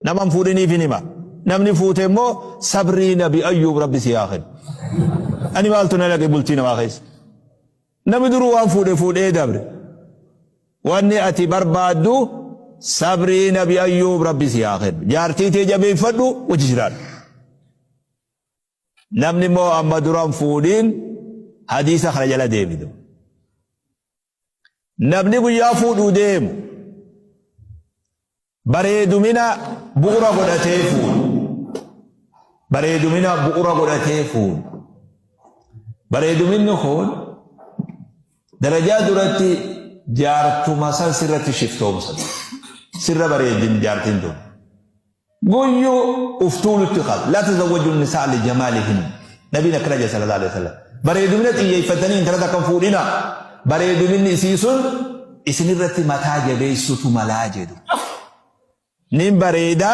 نمن فودني في نما نمني فوتمو صبري نبي أيوب ربي سياخن أني مالتنا لك بلتين واخيس نمدرو وان فود دبر واني أتي بربادو صبري نبي أيوب ربي سياخن جارتي تجابي فدو وججران نمني مو أما درام فودين حديث خرج لا ديمدو نمني قيا فودو ديم bareedu mina bu'ura godhatee fuudhu bareedu mina bu'ura godhatee fuudhu bareedu minni kun darajaa duratti jaartuma san sirratti shiftoomsa sirra bareedin jaartin tun guyyuu uftuulutti qaba la tazawwaju nisaa li jamalihin nabiin akkana jedhe sallallahu alaihi wasallam bareedu mina xiyyeeffatanii intala takka fuudhina bareedu minni isii sun isinirratti mataa jabeessutu malaa jedhu nin bareeda